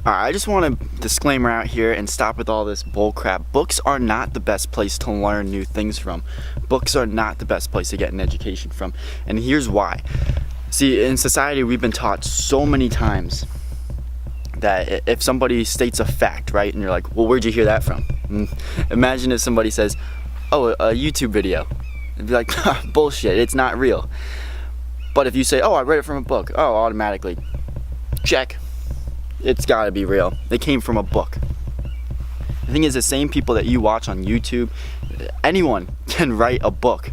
Alright, I just want a disclaimer out here and stop with all this bullcrap. Books are not the best place to learn new things from. Books are not the best place to get an education from. And here's why. See, in society, we've been taught so many times that if somebody states a fact, right, and you're like, well, where'd you hear that from? And imagine if somebody says, oh, a YouTube video. It'd be like, bullshit, it's not real. But if you say, oh, I read it from a book, oh, automatically, check. It's gotta be real. It came from a book. The thing is, the same people that you watch on YouTube, anyone can write a book.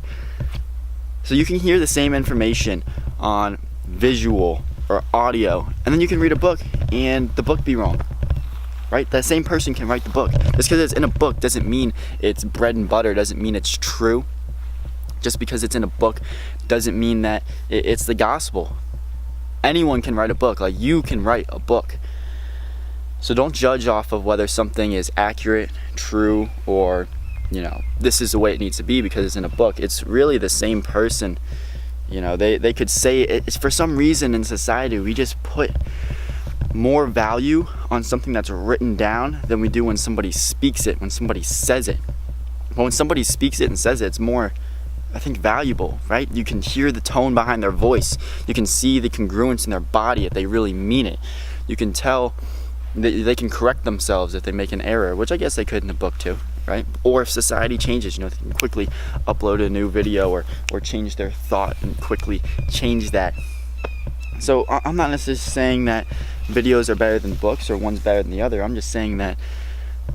So you can hear the same information on visual or audio, and then you can read a book and the book be wrong. Right? That same person can write the book. Just because it's in a book doesn't mean it's bread and butter, doesn't mean it's true. Just because it's in a book doesn't mean that it's the gospel. Anyone can write a book, like you can write a book. So don't judge off of whether something is accurate, true, or, you know, this is the way it needs to be because it's in a book. It's really the same person. You know, they could say it's for some reason in society we just put more value on something that's written down than we do when somebody speaks it, when somebody says it. But when somebody speaks it and says it, it's more, I think, valuable, right? You can hear the tone behind their voice. You can see the congruence in their body if they really mean it. You can tell they can correct themselves if they make an error, which I guess they could in a book too, right? Or if society changes, you know, they can quickly upload a new video or change their thought and quickly change that. So I'm not necessarily saying that videos are better than books or one's better than the other. I'm just saying that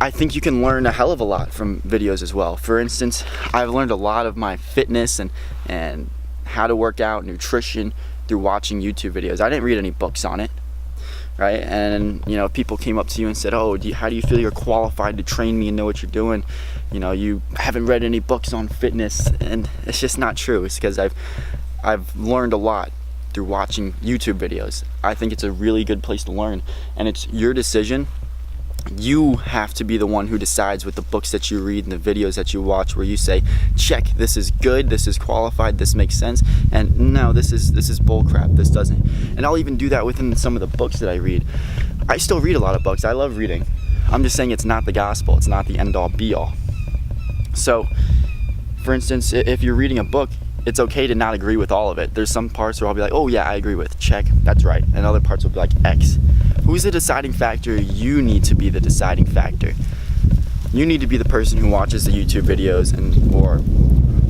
I think you can learn a hell of a lot from videos as well. For instance, I've learned a lot of my fitness and how to work out, nutrition, through watching YouTube videos. I didn't read any books on it, right? And, you know, if people came up to you and said, oh, how do you feel you're qualified to train me and know what you're doing? You know, you haven't read any books on fitness, and it's just not true. It's because I've learned a lot through watching YouTube videos. I think it's a really good place to learn, and it's your decision. You have to be the one who decides with the books that you read and the videos that you watch, where you say, check, this is good, this is qualified, this makes sense, and no, this is bullcrap, this doesn't. And I'll even do that within some of the books that I read. I still read a lot of books. I love reading. I'm just saying it's not the gospel. It's not the end-all be-all. So, for instance, if you're reading a book, it's okay to not agree with all of it. There's some parts where I'll be like, oh yeah, I agree with, check, that's right. And other parts will be like, X. Who's the deciding factor? You need to be the deciding factor. You need to be the person who watches the YouTube videos or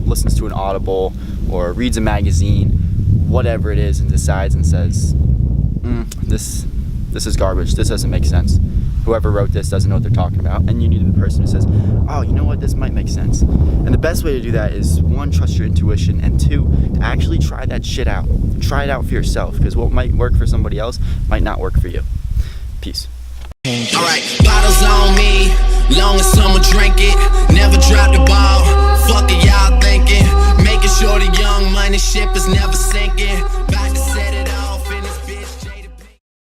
listens to an Audible or reads a magazine, whatever it is, and decides and says, this is garbage, this doesn't make sense. Whoever wrote this doesn't know what they're talking about. And you need to be the person who says, oh, you know what, this might make sense. And the best way to do that is, one, trust your intuition, and two, actually try that shit out. Try it out for yourself, because what might work for somebody else might not work for you. Peace. Alright, bottles on me, long as someone drink it, never drop the ball.